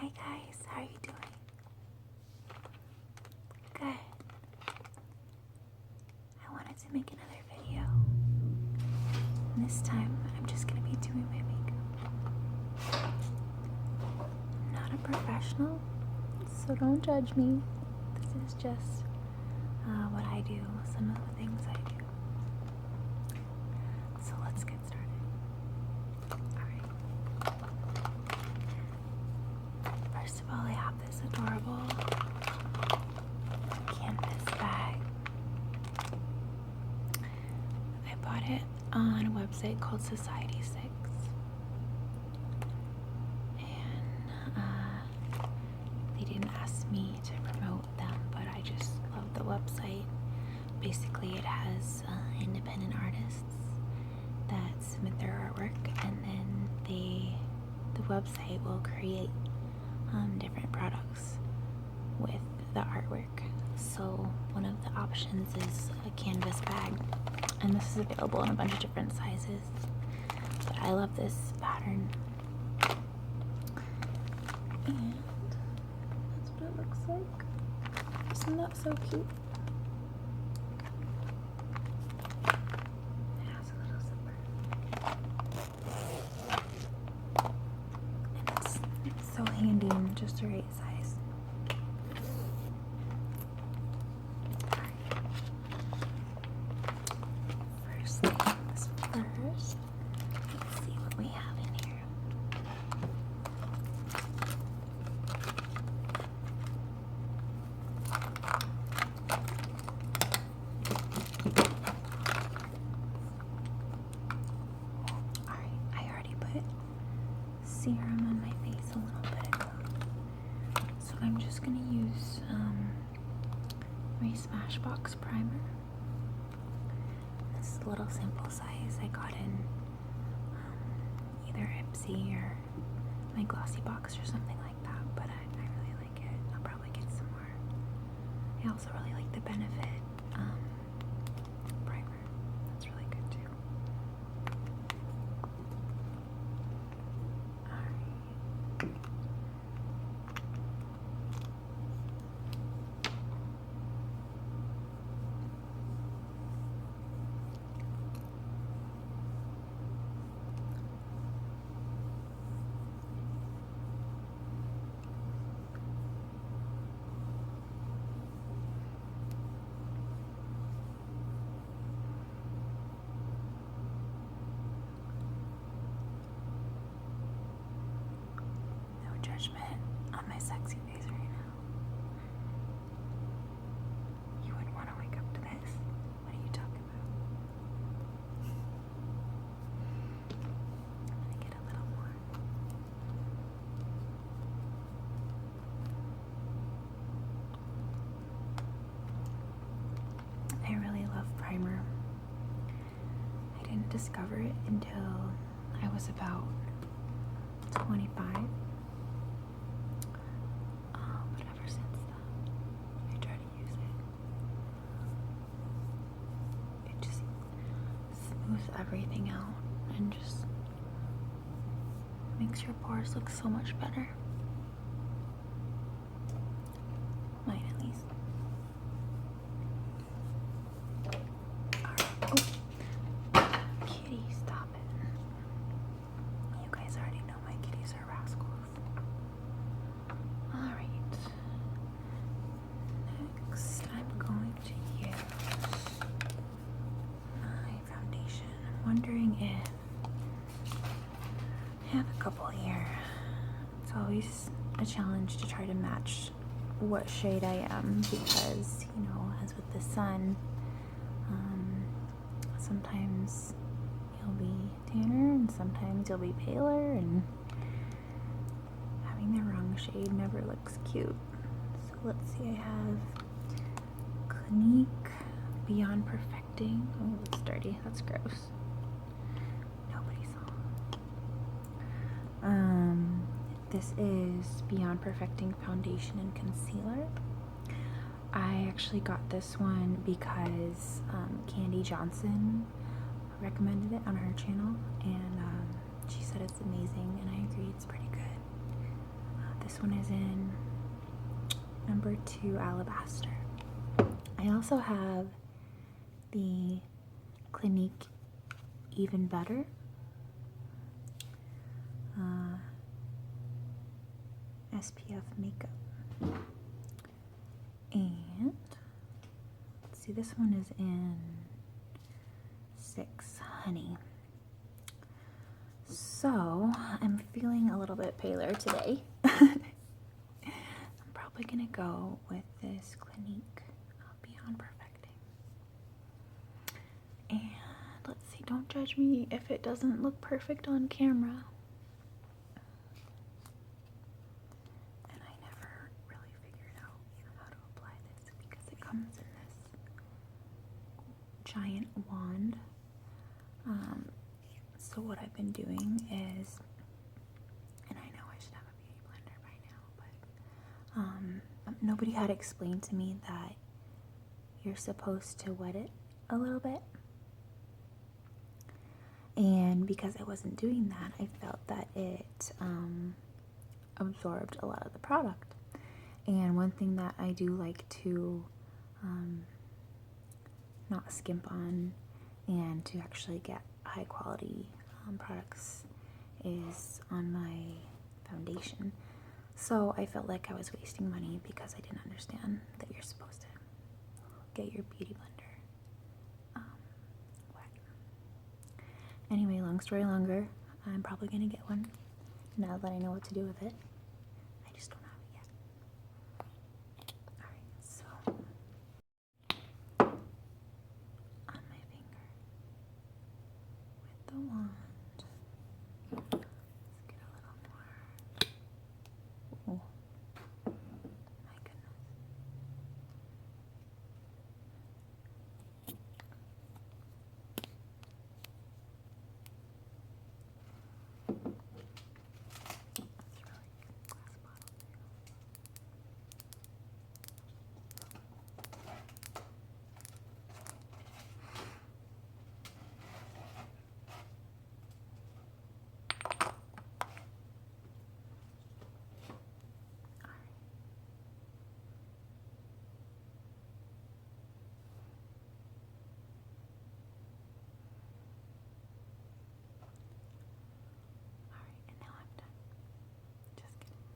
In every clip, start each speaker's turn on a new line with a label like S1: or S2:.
S1: Hi guys, how are you doing? Good. I wanted to make another video. And this time, I'm just gonna be doing my makeup. I'm not a professional, so don't judge me. This is just what I do, some of the things I do. So let's get started. Alright. First of all, I have this adorable canvas bag. I bought it on a website called Society 6. And they didn't ask me to promote them, but I just love the website. Basically, it has independent artists that submit their artwork, and then the website will create different products with the artwork. So one of the options is a canvas bag, and this is available in a bunch of different sizes. But I love this pattern, and that's what it looks like. Isn't that so cute? It has a little zipper, and it's so handy and just the right size. First, let's see what we have in here. Alright, I already put serum on my face a little bit ago. So I'm just going to use my Smashbox primer. This is a little sample size I got in either Ipsy or my Glossy Box or something like that, but I really like it. I'll probably get some more. I also really like the Benefit primer. That's really good too. Alright. No judgment on my sexy face right now. You wouldn't want to wake up to this. What are you talking about? I'm gonna get a little more. I really love primer. I didn't discover it until I was about 25. But ever since then, I try to use it. It just smooths everything out and just makes your pores look so much better. Mine at least. Alright. Oh. Kitty, stop it. You guys already know my kitties are rascals. Alright. Next, I'm going to use my foundation. I'm wondering if I have a couple here. It's always a challenge to try to match what shade I am because, you know, as with the sun, sometimes you'll be tanner and sometimes you'll be paler, and having the wrong shade never looks cute. So let's see, I have Clinique Beyond Perfecting. Oh, that's dirty. That's gross. Nobody saw. This is Beyond Perfecting Foundation and Concealer. I actually got this one because Candy Johnson recommended it on her channel, and she said it's amazing, and I agree, it's pretty good. This one is in number 2 alabaster. I also have the Clinique Even Better. SPF makeup. And let's see, this one is in 6 honey. So I'm feeling a little bit paler today. I'm probably gonna go with this Clinique Beyond Perfecting. And let's see, don't judge me if it doesn't look perfect on camera. And I never really figured out how to apply this because it comes in this giant wand. So what I've been doing is, and I know I should have a beauty blender by now, but nobody had explained to me that you're supposed to wet it a little bit. And because I wasn't doing that, I felt that it absorbed a lot of the product. And one thing that I do like to not skimp on and to actually get high quality products is on my foundation. So I felt like I was wasting money because I didn't understand that you're supposed to get your beauty blender wet. Anyway, long story longer, I'm probably gonna get one now that I know what to do with it. I just don't have it yet. Alright, so on my finger with the wand. Let's get a little more. Oh, my goodness. That's really good glass bottle too. Alright, and now I'm done. Just kidding.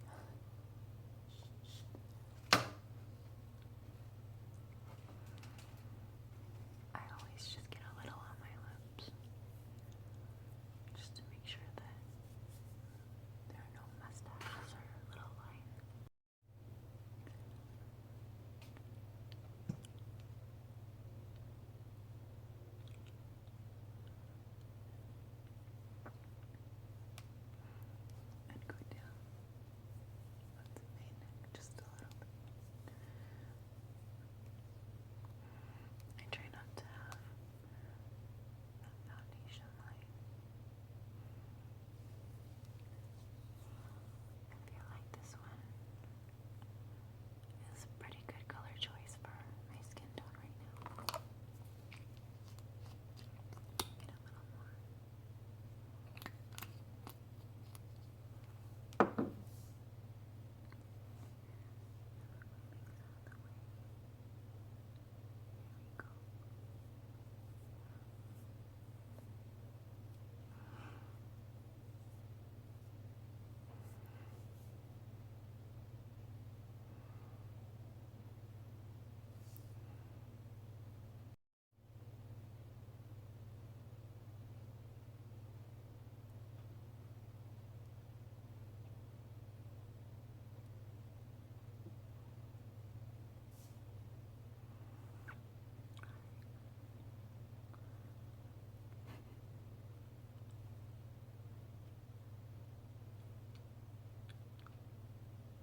S1: I always just get a little on my lips, just to make sure that there are no mustaches or little lines. And go down onto my neck just a little bit. I try not to have that foundation line. I feel like this one is a pretty good color choice for my skin tone right now. Get a little more.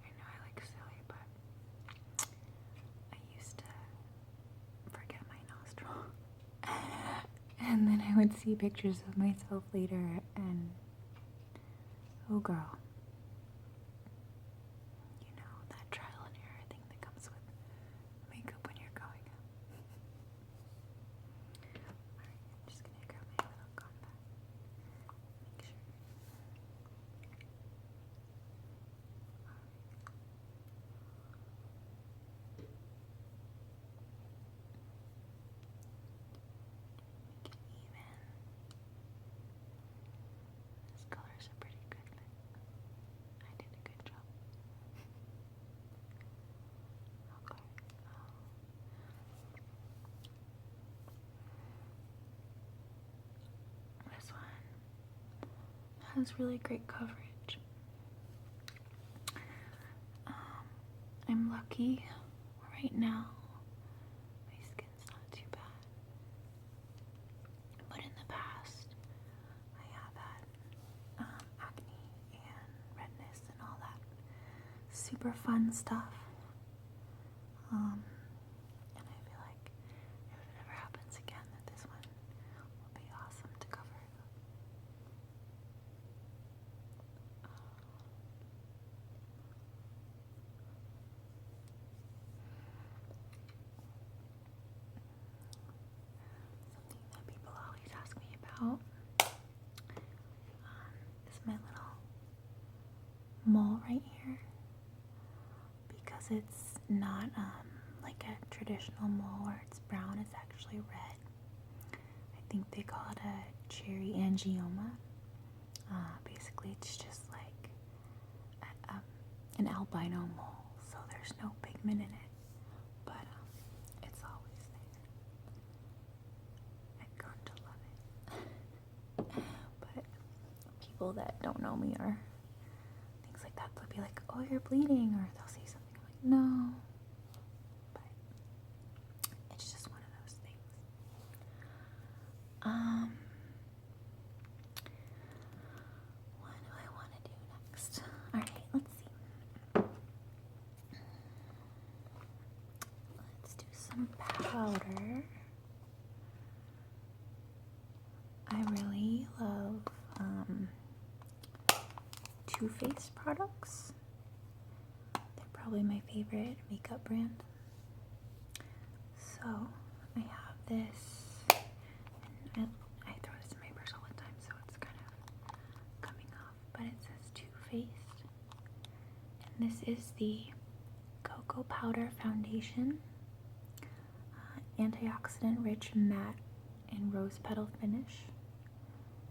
S1: I know I look silly, but I used to forget my nostril. And then I would see pictures of myself later and, oh girl, you know, that trial and error thing that comes with makeup when you're growing up. Alright, I'm just gonna grab my little compact. Make sure. Alright. has really great coverage. I'm lucky right now. My skin's not too bad. But in the past, I have had acne and redness and all that super fun stuff. And I feel like if it ever happens again, that this one will be awesome to cover it up. Something that people always ask me about is my little mole right here, because it's not like a traditional mole where it's brown, it's actually red. I think they call it a cherry angioma. Basically, it's just like an albino mole, so there's no pigment in it, but it's always there. I've grown to love it. But people that don't know me or things like that, they'll be like, "Oh, you're bleeding," or they'll say something like, "No." But it's just one of those things. What do I want to do next? Alright, let's see. Let's do some powder. I really love Too Faced products. They're probably my favorite makeup brand. So I have this, and I throw this in my purse all the time, so it's kind of coming off, but it says Too Faced. And this is the Cocoa Powder Foundation, antioxidant rich matte and rose petal finish,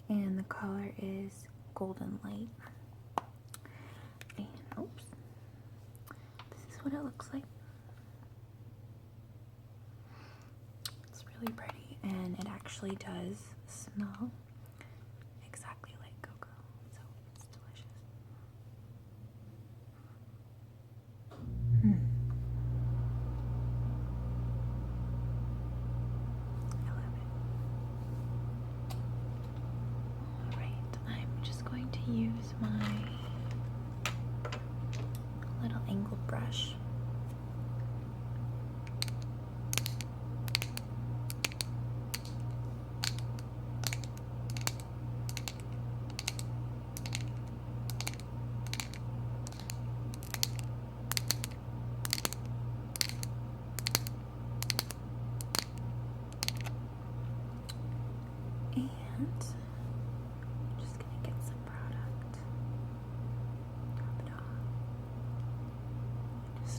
S1: and the color is Golden Light. And oops, this is what it looks like. It's really pretty, and it actually does smell exactly like cocoa, so it's delicious. I love it. Alright, I'm just going to use my little angled brush. And I'm just gonna get some product, top it off, just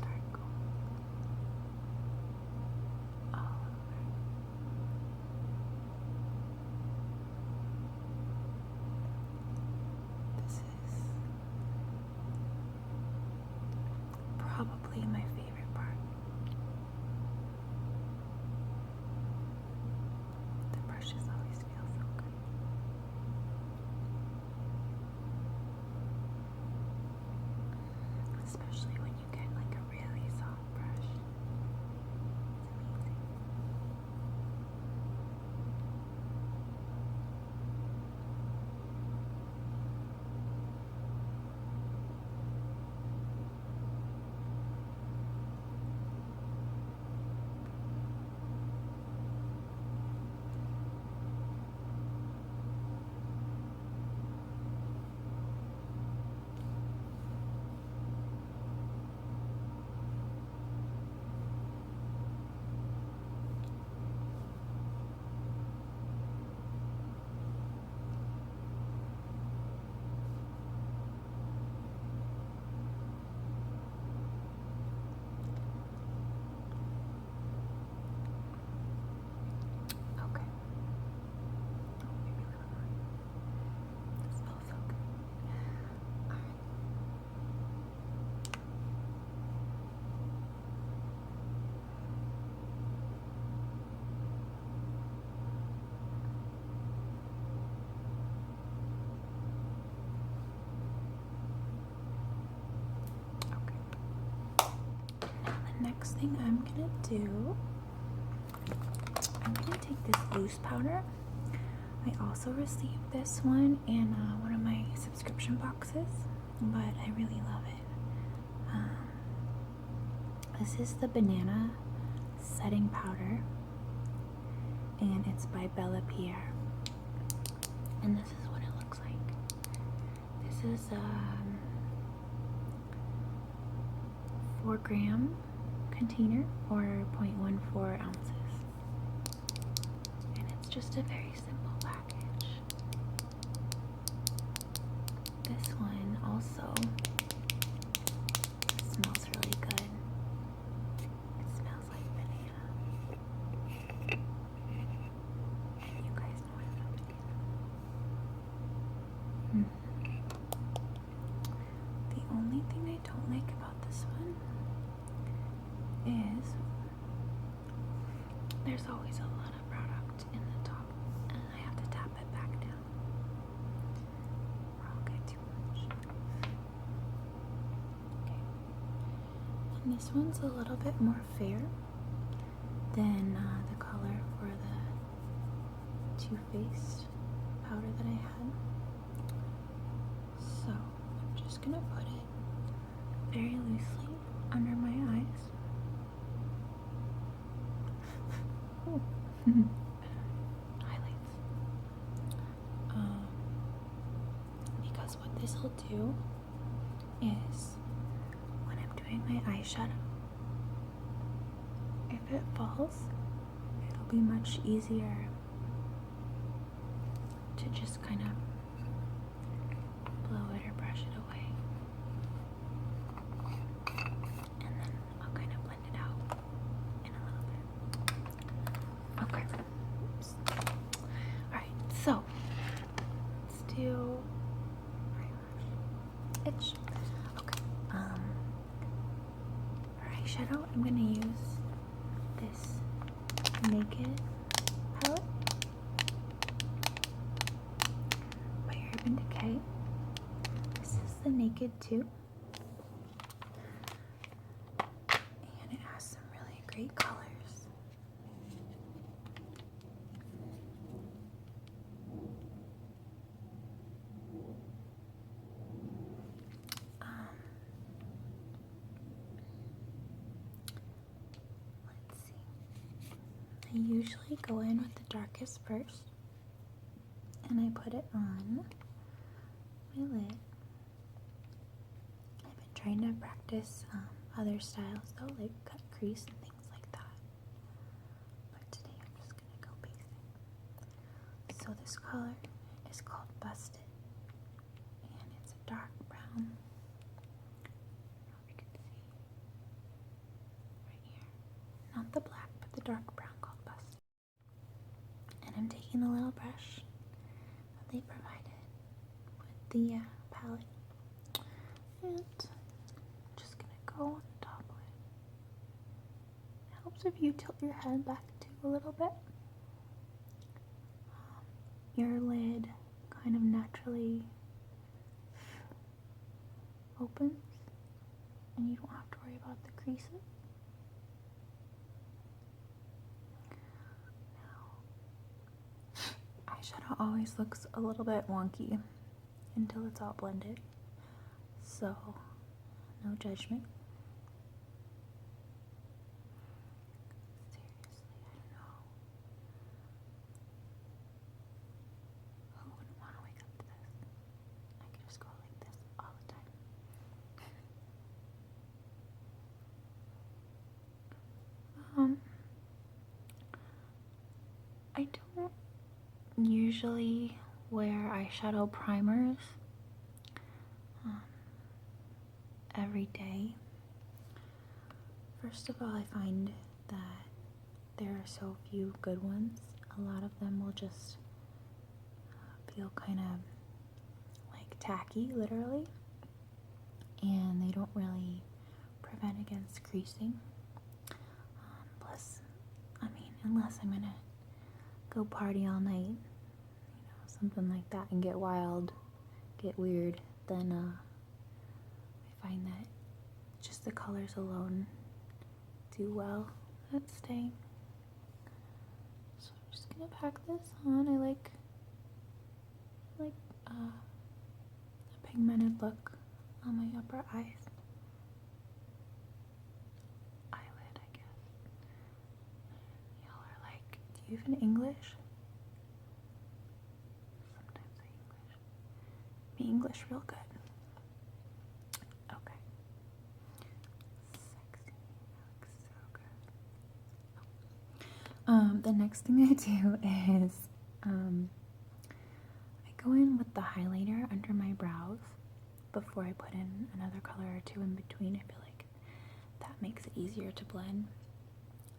S1: next thing I'm gonna do, I'm gonna take this loose powder. I also received this one in one of my subscription boxes, but I really love it. This is the banana setting powder, and it's by Bella Pierre. And this is what it looks like. This is 4-gram container, or 0.14 ounces. And it's just a very simple package. This one also smells really good. It smells like banana. And you guys know I love banana. The only thing I don't like about this one is there's always a lot of product in the top, and I have to tap it back down, or I'll get too much. Okay. And this one's a little bit more fair than the color for the Too Faced powder that I had. So I'm just gonna put it very loosely under my eyes. Highlights. Because what this will do is, when I'm doing my eyeshadow, if it falls, it'll be much easier to just kind of blow it or brush it away. And then I'll kind of blend it out in a little bit. Okay. Alright, so let's do eyelash itch. Okay. For eyeshadow, I'm gonna use this Naked palette by Urban Decay. This is the Naked 2. And it has some really great colors. Let's see. I usually go in with the darkest first, and I put it on my lid. I've been trying to practice other styles though, like cut crease and things like that. But today I'm just gonna go basic. So this color is called Busted, and it's a dark brown. I don't know if you can see right here. Not the black, but the dark brown called Busted. And I'm taking a little brush that they provided with the palette, and I'm just gonna go on top of it. It helps if you tilt your head back too a little bit. Your lid kind of naturally opens, and you don't have to worry about the creases. Now, eyeshadow always looks a little bit wonky until it's all blended, so no judgment. Seriously, I don't know. Who wouldn't want to wake up to this? I could just go like this all the time. I don't usually wear eyeshadow primers every day. First of all, I find that there are so few good ones. A lot of them will just feel kind of like tacky, literally, and they don't really prevent against creasing. Plus, I mean, unless I'm gonna go party all night, something like that, and get wild, get weird, then I find that just the colors alone do well at staying. So I'm just gonna pack this on. I like a pigmented look on my upper eyes. Eyelid, I guess. Y'all are like, do you even English? Sometimes I English. Me English real good. Okay. Sexy. That looks so good. The next thing I do is I go in with the highlighter under my brows before I put in another color or two in between. I feel like that makes it easier to blend.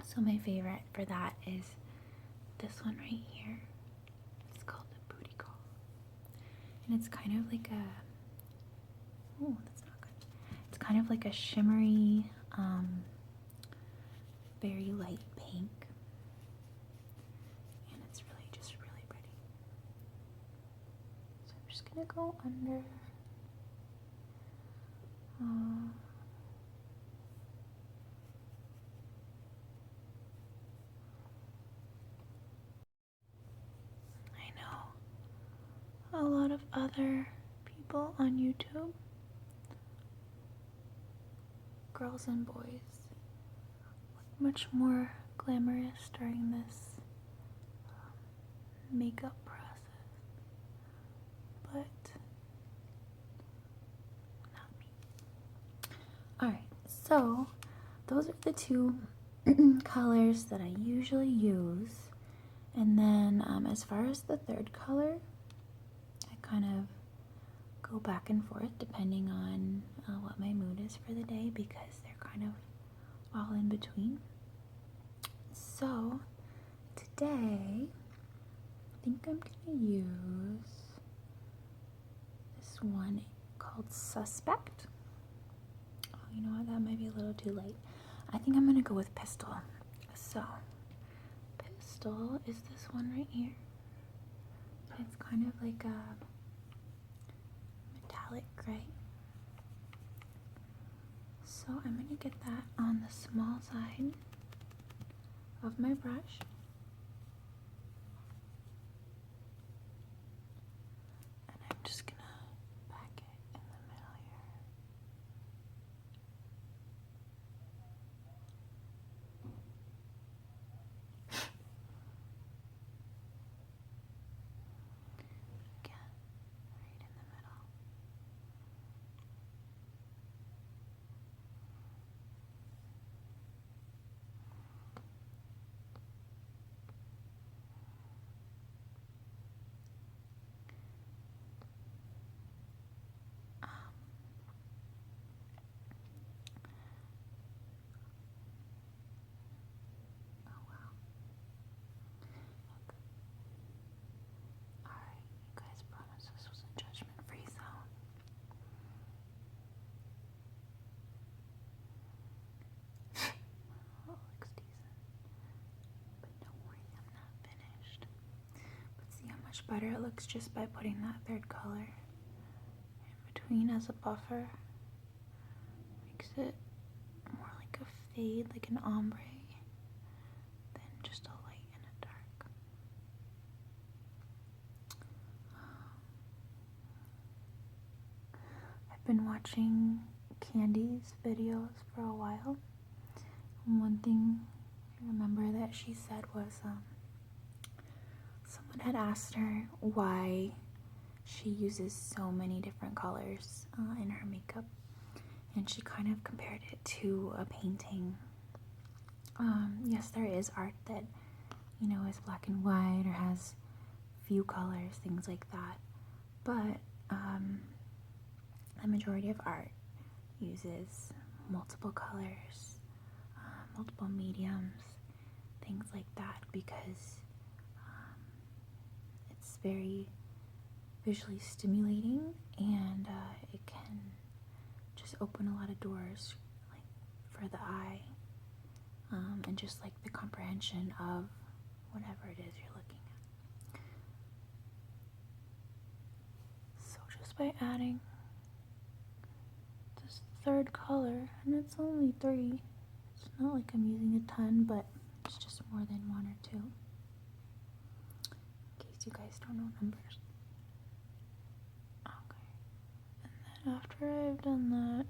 S1: So my favorite for that is this one right here. It's called the Booty Call. And it's kind of like a, oh, that's not good. It's kind of like a shimmery, very light pink. And it's really just really pretty. So I'm just gonna go under. I know a lot of other people on YouTube, girls and boys, look much more glamorous during this makeup process, but not me. Alright, so those are the two colors that I usually use. And then as far as the third color, I kind of go back and forth depending on what my mood is for the day, because they're kind of all in between. So today, I think I'm gonna use this one called Suspect. Oh, you know what, that might be a little too light. I think I'm gonna go with Pistol. So Pistol is this one right here. It's kind of like a metallic gray. So I'm gonna get that on the small side of my brush. And I'm just gonna pack it in the middle here. Again, right in the middle. Oh wow. Alright, you guys promised this was a judgment-free zone. Oh, looks decent. But don't worry, I'm not finished. But see how much better it looks just by putting that third color in between as a buffer. Makes it more like a fade, like an ombre, than just a light and a dark. I've been watching Candy's videos for a while. And one thing I remember that she said was someone had asked her why she uses so many different colors in her makeup, and she kind of compared it to a painting. Yes, there is art that, you know, is black and white or has few colors, things like that, but the majority of art uses multiple colors, multiple mediums, things like that, because it's very visually stimulating, and it can just open a lot of doors, like for the eye, and just like the comprehension of whatever it is you're looking at. So just by adding this third color, and it's only 3, it's not like I'm using a ton, but it's just more than one or two. In case you guys don't know numbers. Okay. And then after I've done that,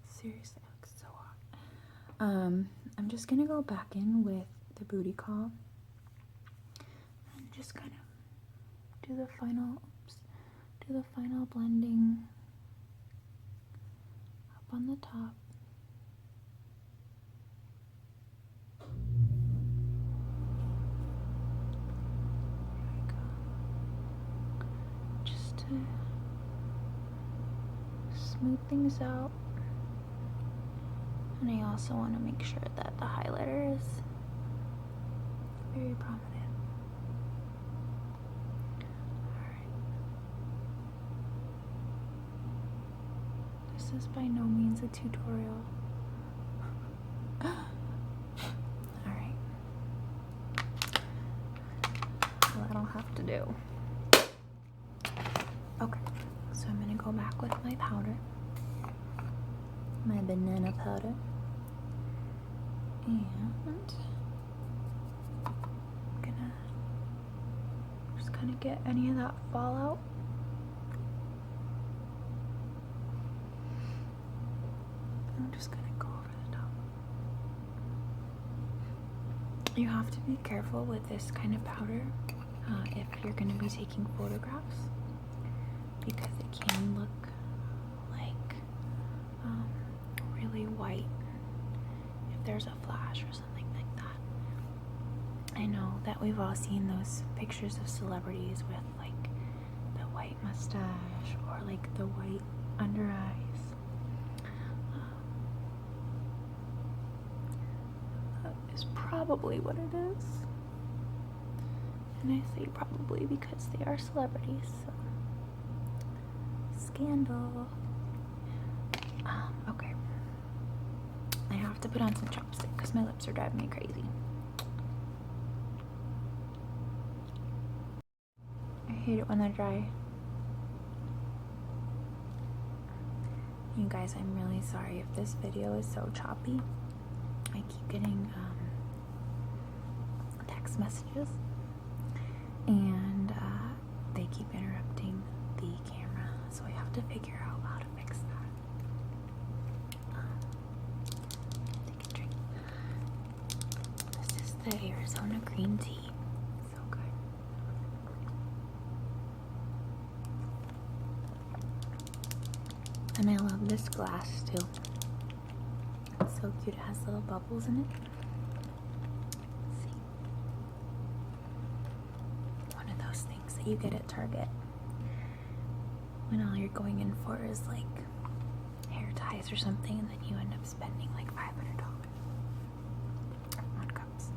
S1: seriously, it looks so hot. I'm just gonna go back in with the booty call and just kind of do the final blending up on the top. There we go. Just to smooth things out. And I also want to make sure that the highlighter is very prominent. Alright. This is by no means a tutorial. Alright. Well, that'll have to do. Okay, so I'm gonna go back with my powder. My banana powder. And I'm gonna just kind of get any of that fallout. I'm just gonna go over the top. You have to be careful with this kind of powder if you're gonna be taking photographs, because it can look like really white if there's a flash or something like that. I know that we've all seen those pictures of celebrities with like the white mustache or like the white under eyes. That is probably what it is. And I say probably because they are celebrities, so. Scandal. Okay. I have to put on some chopstick because my lips are driving me crazy. I hate it when they're dry. You guys, I'm really sorry if this video is so choppy. I keep getting text messages and they keep interrupting the camera, so I have to figure out how to fix that. Take a drink. This is the Arizona green tea. So good. And I love this glass too. It's so cute. It has little bubbles in it. Let's see. One of those things that you get at Target when all you're going in for is like hair ties or something, and then you end up spending like $500 on cups.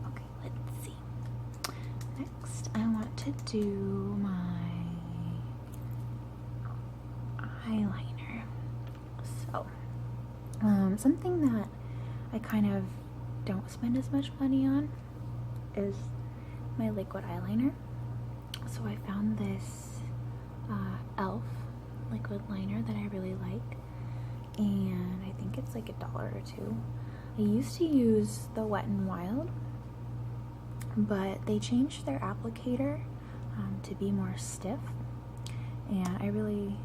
S1: Okay, let's see. Next, I want to do my eyeliner. So, something that I kind of don't spend as much money on is my liquid eyeliner. So I found this e.l.f. liquid liner that I really like, and I think it's like $1 or $2. I used to use the Wet n Wild, but they changed their applicator to be more stiff, and I really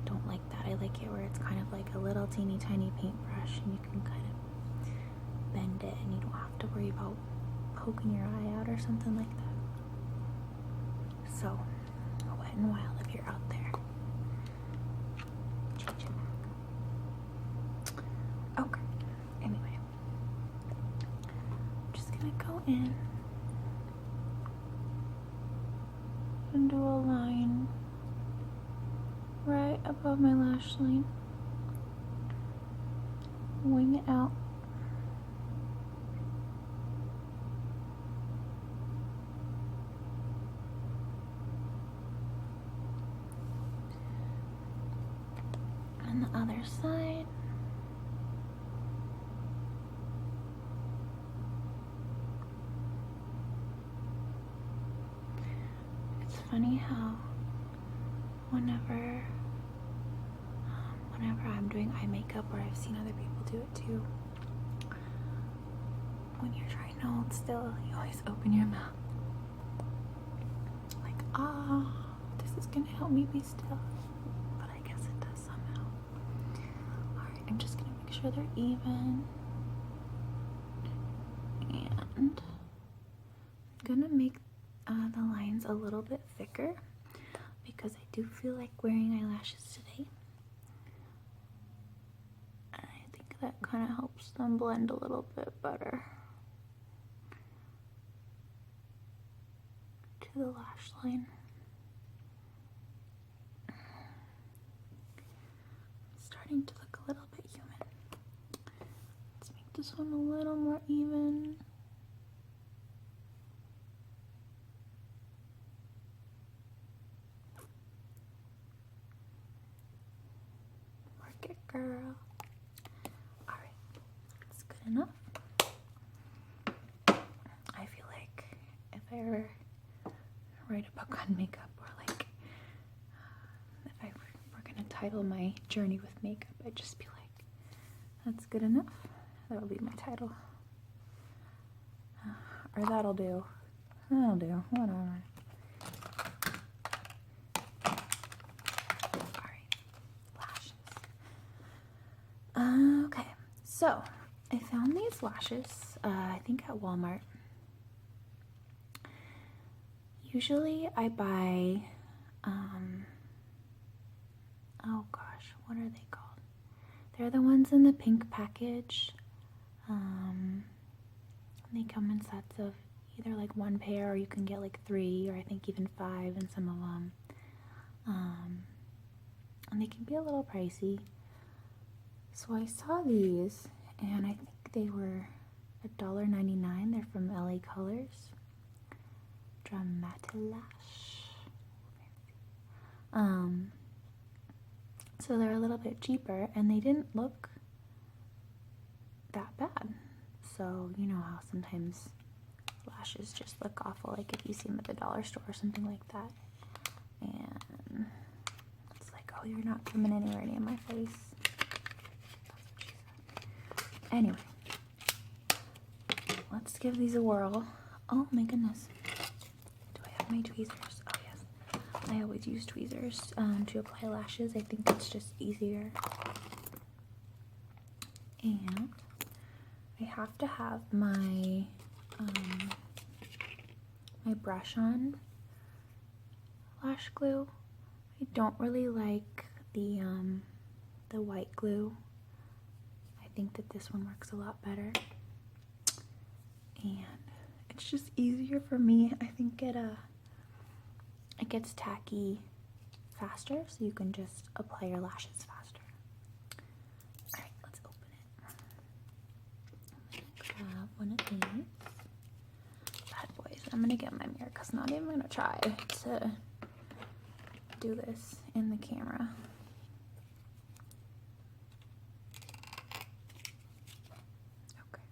S1: don't like that. I like it where it's kind of like a little teeny tiny paintbrush and you can kind of bend it and you don't have to worry about poking your eye out or something like that. So, Wet n Wild if you're out there. Change it. Okay, anyway. I'm just gonna go in and do a line right above my lash line. Wing it out. And the other side. funny how whenever I'm doing eye makeup, or I've seen other people do it too, when you're trying to hold still, you always open your mouth. Like, this is gonna help me be still. But I guess it does somehow. Alright, I'm just gonna make sure they're even. And I'm gonna make the lines a little bit thicker because I do feel like wearing eyelashes today. And I think that kind of helps them blend a little bit better to the lash line. It's starting to look a little bit human. Let's make this one a little more even. Work it, girl. Alright, that's good enough. I feel like if I ever write a book on makeup, or like if I were gonna title my journey with makeup, I'd just be like, that's good enough. That'll be my title. Or that'll do. That'll do. Whatever. Alright. Lashes. Okay. So, I found these lashes, I think at Walmart. Usually I buy, oh gosh, what are they called? They're the ones in the pink package. They come in sets of either like one pair, or you can get like 3, or I think even 5 in some of them. And they can be a little pricey. So I saw these, and I think they were $1.99. They're from LA Colors. Dramatilash. So they're a little bit cheaper, and they didn't look that bad. So you know how sometimes lashes just look awful, like if you see them at the dollar store or something like that, and it's like, oh, you're not coming anywhere near my face. That's what she said. Anyway, let's give these a whirl. Oh my goodness. Do I have my tweezers? Oh yes. I always use tweezers to apply lashes. I think it's just easier. And I have to have my my brush on lash glue. I don't really like the white glue. I think that this one works a lot better, and it's just easier for me. I think it gets tacky faster, so you can just apply your lashes faster. Alright, let's open it. I'm gonna grab one of these bad boys. I'm gonna get my mirror because I'm not even gonna try to do this in the camera. Okay.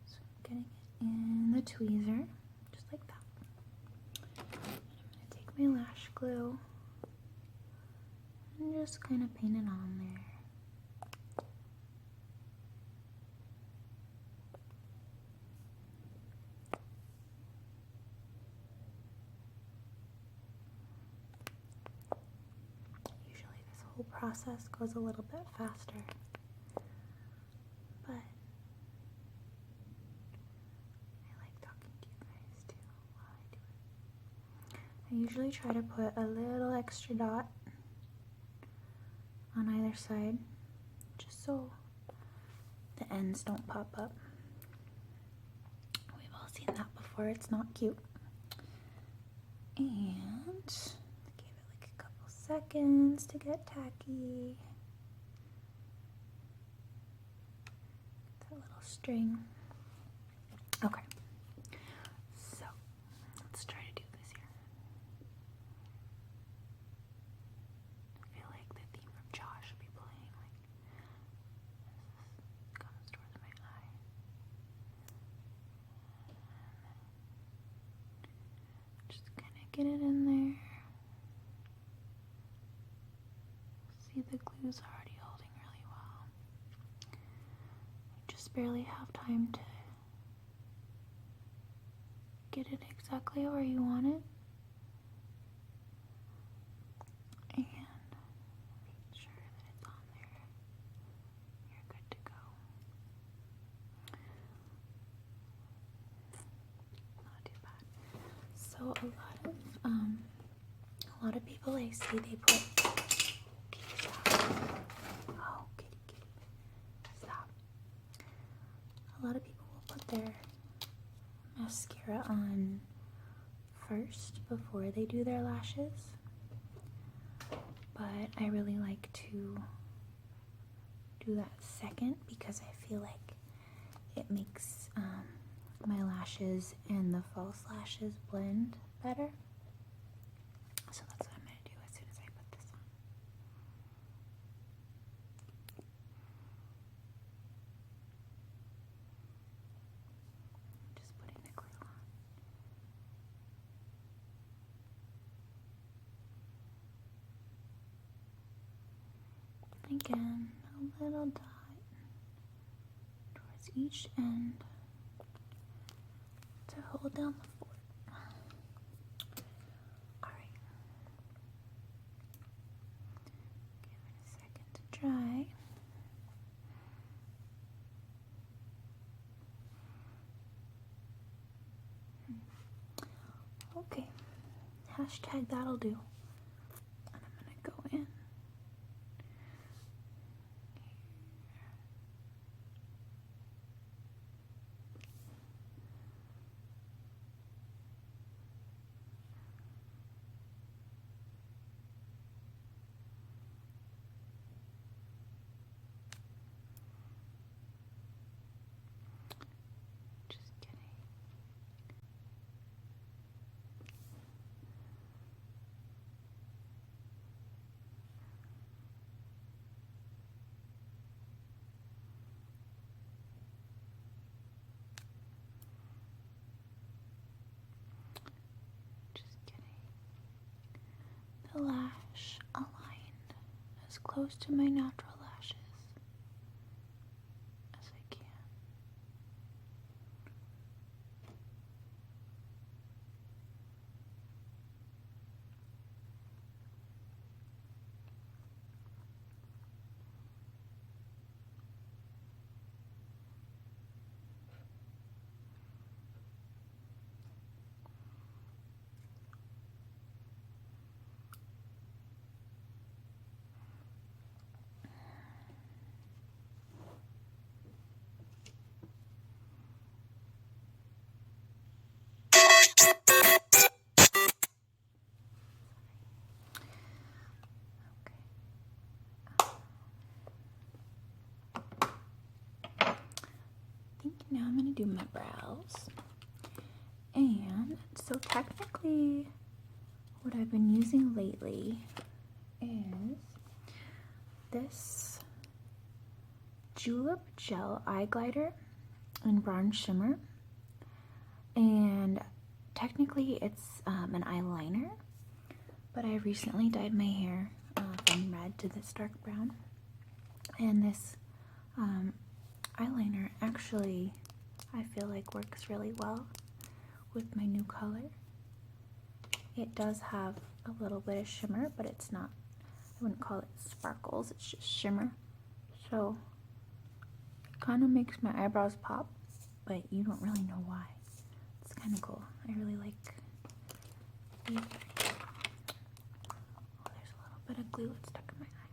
S1: So I'm getting it in the tweezer, just like that. And I'm gonna take my lash glue and just kind of paint it on there. Usually this whole process goes a little bit faster, but I like talking to you guys too while I do it. I usually try to put a little extra dot on either side, just so the ends don't pop up. We've all seen that before. It's not cute. And give it like a couple seconds to get tacky. That little string. Okay, so let's try to do this here. I feel like the theme from Jaw should be playing, like this comes towards my eye. Just kind of get it in there. See, the glue's already holding really well. You just barely have time to get it exactly where you want it. And make sure that it's on there. You're good to go. Not too bad. So a lot of people I see, they put, oh, kitty, stop. A lot of people will put their mascara on first before they do their lashes, but I really like to do that second because I feel like it makes my lashes and the false lashes blend better. So that's what I'm going to do as soon as I put this on. Just putting the glue on. Again, a little dot towards each end to hold down the fort. Alright. Give it a second to dry. Okay. Hashtag that'll do. And I'm going to go in. Just getting the lash aligned as close to my natural lashes as I can. I think now I'm going to do my brows. And so technically what I've been using lately is this Julep Gel Eye Glider in Bronze Shimmer. And technically it's an eyeliner, but I recently dyed my hair from red to this dark brown. And this eyeliner actually, I feel like, works really well with my new color. It does have a little bit of shimmer, but it's not, I wouldn't call it sparkles, it's just shimmer. So it kind of makes my eyebrows pop, but you don't really know why. It's kind of cool. I really like the, oh, there's a little bit of glue that's stuck in my eye.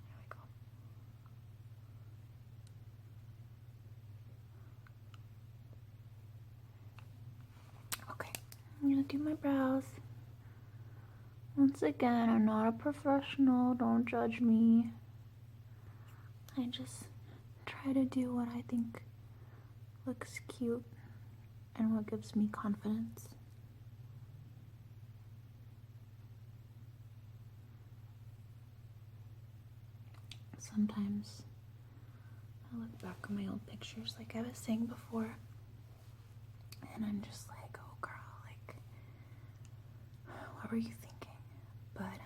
S1: There we go. Okay, I'm gonna do my brows. Once again, I'm not a professional, don't judge me. I just try to do what I think looks cute and what gives me confidence. Sometimes I look back at my old pictures like I was saying before, and I'm just like, oh girl, like, were you thinking? But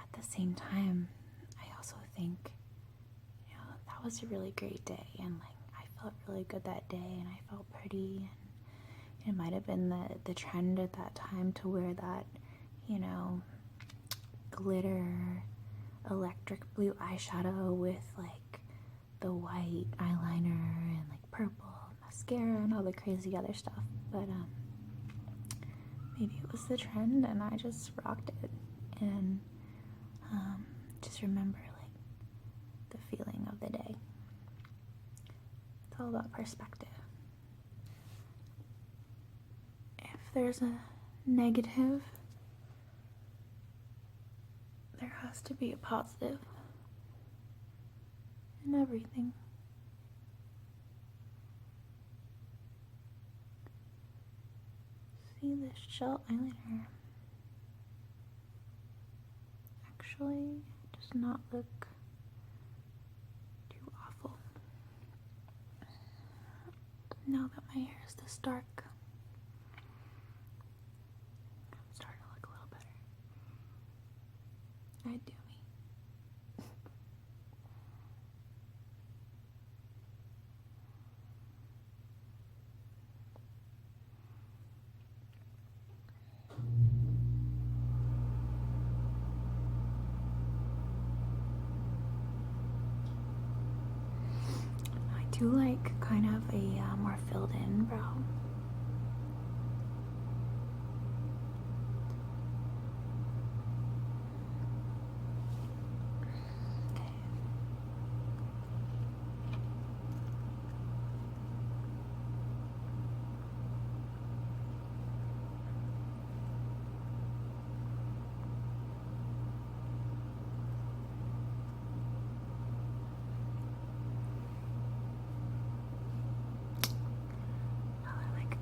S1: at the same time, I also think, that was a really great day, and like I felt really good that day, and I felt pretty, and it might have been the trend at that time to wear that, glitter electric blue eyeshadow with like the white eyeliner and like purple mascara and all the crazy other stuff. But maybe it was the trend and I just rocked it, and just remember like the feeling of the day. It's all about perspective. If there's a negative, there has to be a positive in everything. See, this gel eyeliner actually does not look too awful now that my hair is this dark. I'm starting to look a little better. I do me. I do like kind of a more filled in brow.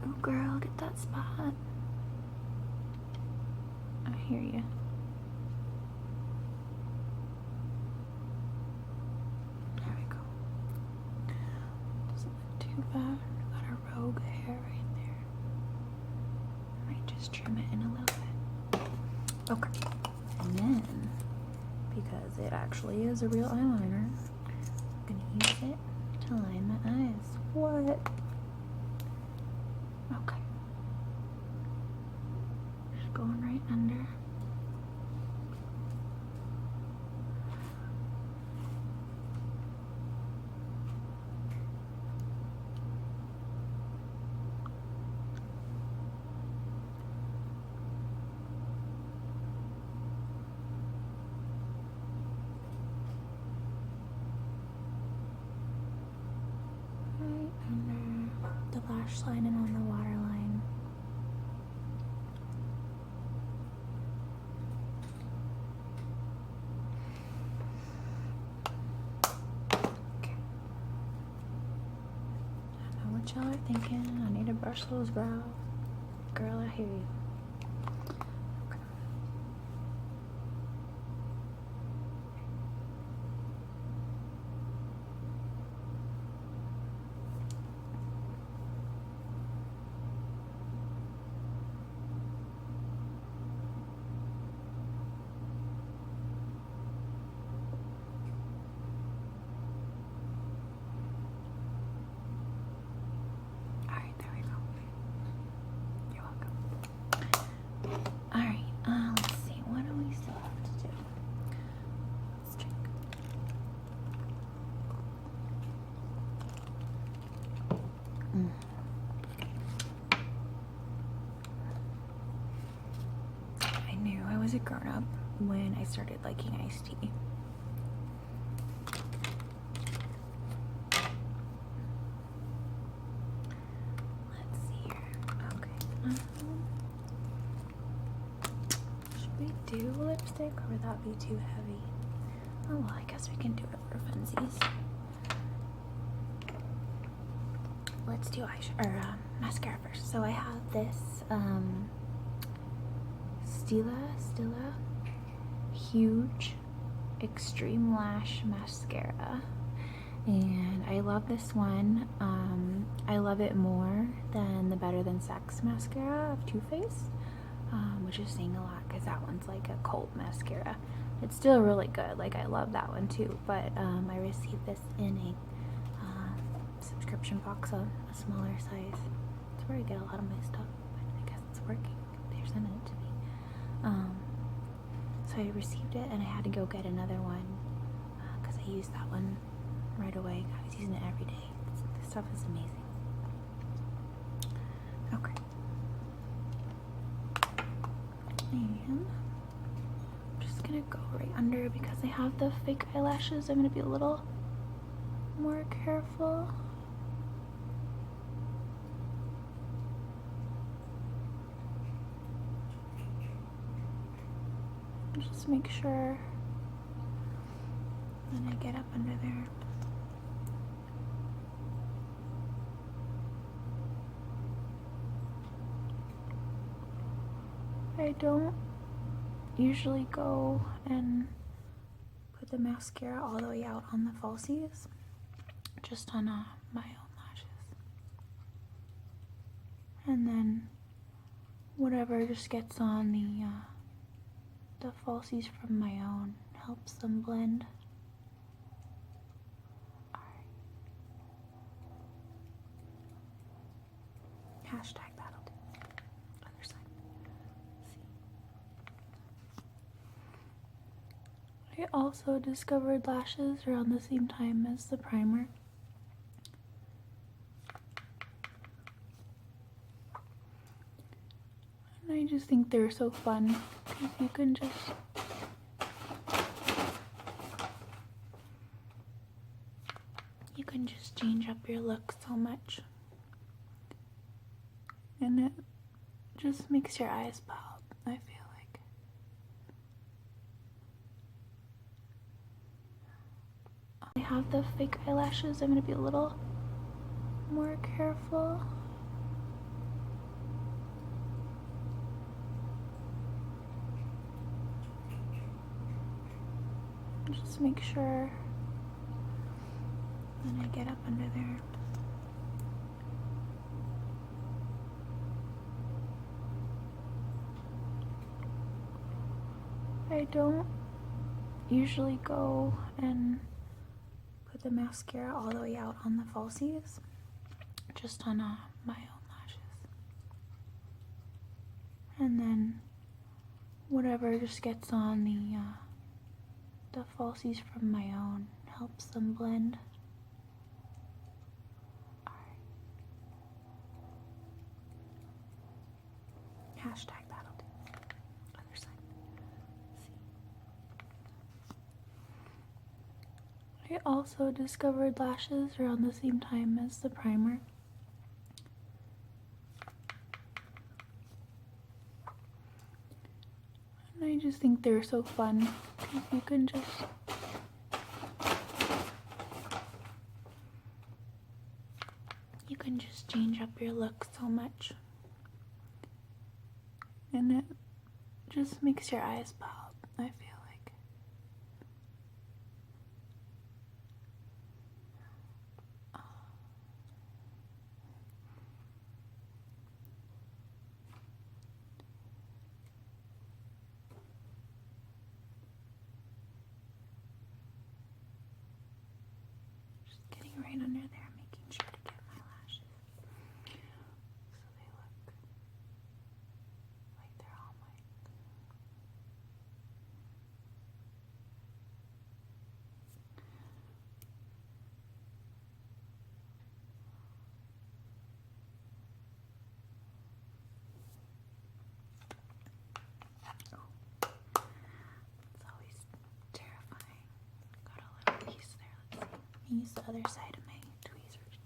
S1: Oh girl, get that spot. I hear you. There we go. Doesn't look too bad. Got a rogue hair right there. I might just trim it in a little bit. Okay. And then, because it actually is a real eyeliner, I'm gonna use it to line my eyes. What? Okay. Just going right under. Right under the lash line and on the waterline. Okay. I know what y'all are thinking. I need to brush those brows. Girl, I hear you. Okay. Alright, there we go. You're welcome. Alright, let's see. What do we still have to do? Let's check. I knew I was a grown-up when I started liking iced tea. Let's see here. Okay. Should we do lipstick or would that be too heavy? Oh well, I guess we can do it for funsies. Let's do mascara first. So I have this Stila Huge Extreme Lash Mascara, and I love this one. I love it more than the Better Than Sex mascara of Too Faced. which is saying a lot because that one's like a cult mascara. It's still really good. Like, I love that one too, but I received this in a subscription box, a smaller size. That's where I get a lot of my stuff, but I guess it's working. They're sending it to me. So I received it and I had to go get another one because I used that one right away. I was using it every day. This stuff is amazing. Okay. And I'm just gonna go right under because I have the fake eyelashes. I'm gonna be a little more careful. Just make sure when I get up under there. I don't usually go and put the mascara all the way out on the falsies, just on my own lashes. And then whatever just gets on the falsies from my own helps them blend. Hashtag that'll do. Other side. See. I also discovered lashes around the same time as the primer. And I just think they're so fun because you can just change up your look so much. And it just makes your eyes pop, I feel like. I have the fake eyelashes. I'm gonna be a little more careful. Just make sure when I get up under there. I don't usually go and put the mascara all the way out on the falsies, just on my own lashes. And then whatever just gets on the falsies from my own helps them blend. Hashtag that'll do. Other side. See. I also discovered lashes around the same time as the primer. And I just think they're so fun because you can just change up your look so much. And it just makes your eyes pop, I feel like. Just getting right under there, making sure to get my lashes so they look like they're all mine. It's always terrifying. Got a little piece there. Let's see. Let me use the other side of my tweezers.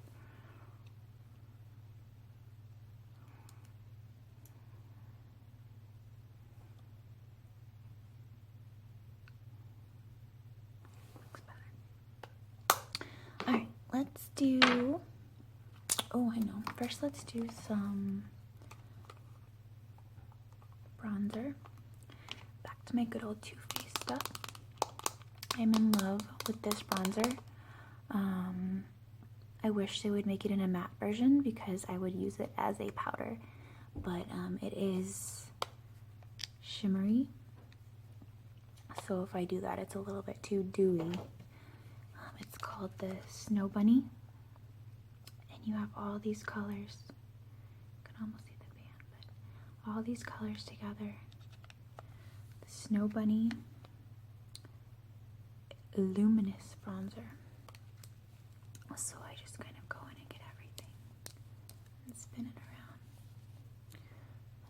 S1: Looks better. Alright, let's do... Oh, I know. First, let's do some bronzer. Back to my good old Too Faced stuff. I'm in love with this bronzer. I wish they would make it in a matte version because I would use it as a powder, but it is shimmery. So if I do that, it's a little bit too dewy. It's called the Snow Bunny. And you have all these colors. You can almost see the band, but all these colors together. The Snow Bunny Luminous Bronzer. So I just kind of go in and get everything and spin it around. Then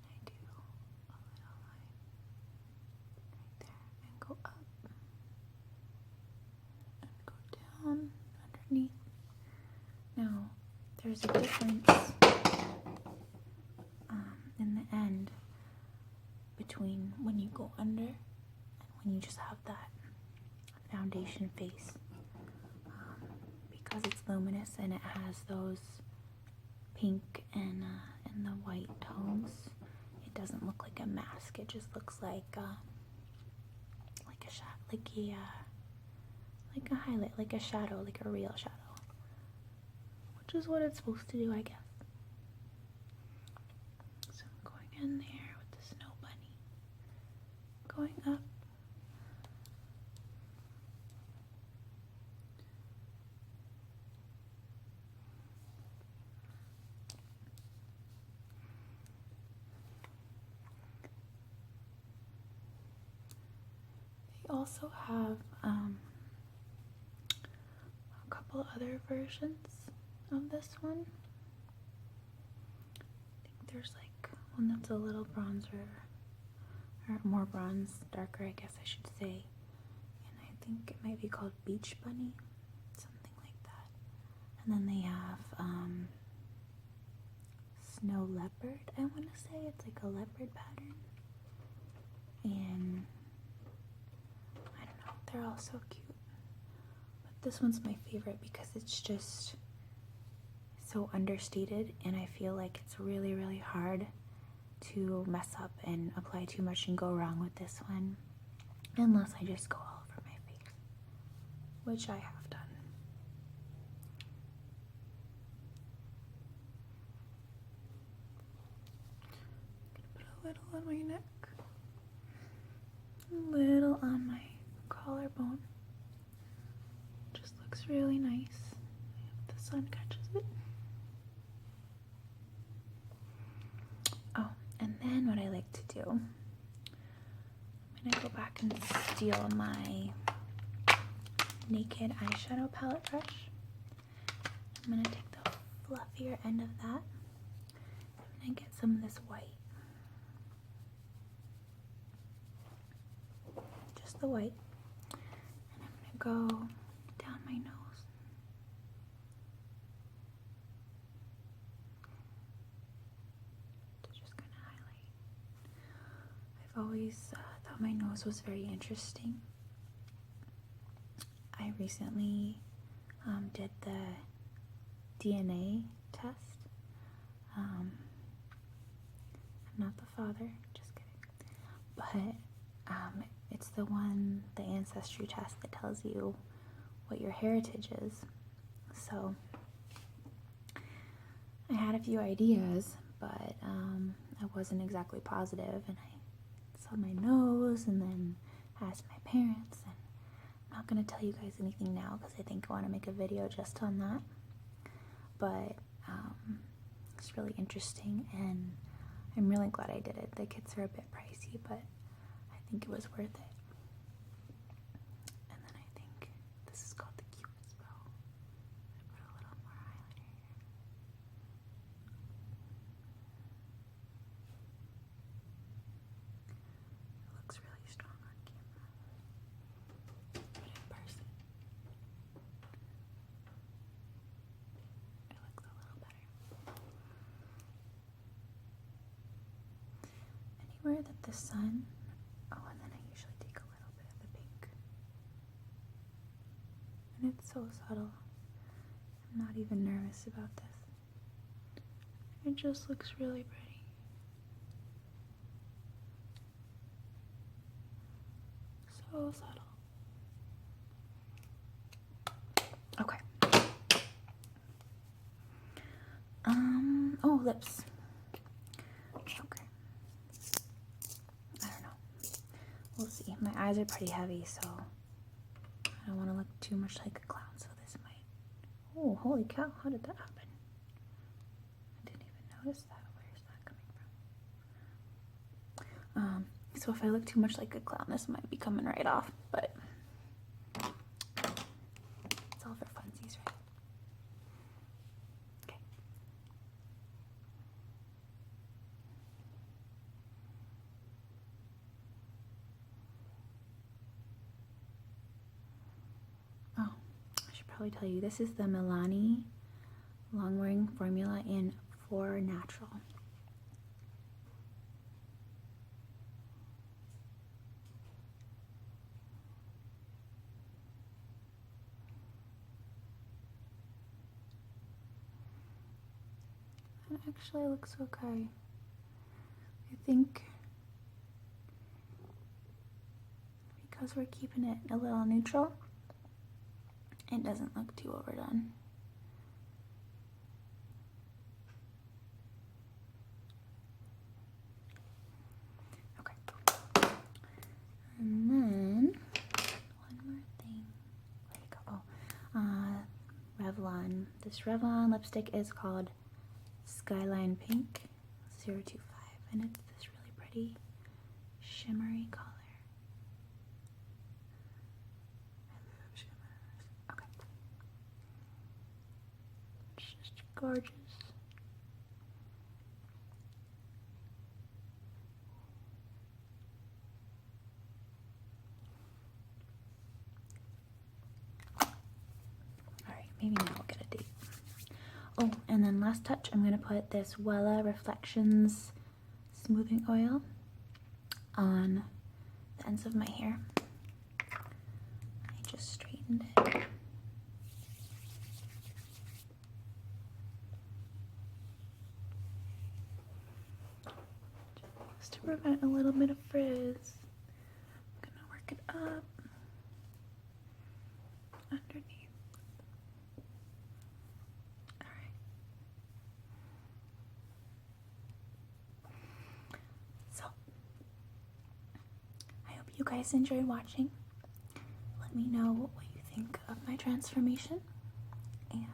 S1: I do a little line right there and go up and go down underneath. Now, there's a difference in the end between when you go under and when you just have that foundation face. Because it's luminous and it has those pink and the white tones, it doesn't look like a mask. It just looks like a highlight, like a shadow, like a real shadow, which is what it's supposed to do, I guess. So I'm going in there with the Snow Bunny, going up. They also have a couple other versions of this one. I think there's like one that's a little bronzer, or more bronze, darker I guess I should say. And I think it might be called Beach Bunny, something like that. And then they have Snow Leopard, I want to say. It's like a leopard pattern. And I don't know, they're all so cute. But this one's my favorite because it's just so understated, and I feel like it's really, really hard to mess up and apply too much and go wrong with this one, unless I just go all over my face, which I have done. I'm gonna put a little on my neck, a little on my collarbone. Just looks really nice if the sun catches it. Oh, and then what I like to do, I'm gonna go back and steal my Naked eyeshadow palette brush. I'm gonna take the fluffier end of that. I'm gonna get some of this white. Just the white. And I'm gonna go down my nose. To just kind of highlight. I've always thought my nose was very interesting. I recently did the DNA test. I'm not the father, just kidding. But it's the one, the ancestry test that tells you what your heritage is. So I had a few ideas, but I wasn't exactly positive, and I saw my nose and then asked my parents, and I'm not going to tell you guys anything now because I think I want to make a video just on that. But it's really interesting, and I'm really glad I did it. The kits are a bit pricey, but I think it was worth it. And then I think this is called the Cupid's bow. I put a little more highlighter here. It looks really strong on camera, but in person it looks a little better. Anywhere that the sun, and then I usually take a little bit of the pink, and it's so subtle. I'm not even nervous about this. It just looks really pretty. So subtle. Okay. Oh, lips. Okay. I don't know. my eyes are pretty heavy, so I don't want to look too much like a clown, so this might... Oh, holy cow, how did that happen? I didn't even notice that. Where's that coming from? So if I look too much like a clown, this might be coming right off, but it's all for funsies, right? Okay. Oh, I should probably tell you, this is the Milani long-wearing formula in 4 Natural. It actually looks okay. I think because we're keeping it a little neutral, it doesn't look too overdone. Okay. And then, one more thing. Where'd it go? Oh, Revlon. This Revlon lipstick is called Skyline Pink 025, and it's this really pretty shimmery color. I love shimmers. Okay. It's just gorgeous. Alright, maybe now we'll get a date. Oh, and then last touch, I'm going to put this Wella Reflections Smoothing Oil on the ends of my hair. I just straightened it. Just to prevent a little bit of frizz. I'm going to work it up underneath. You guys enjoyed watching. Let me know what you think of my transformation, and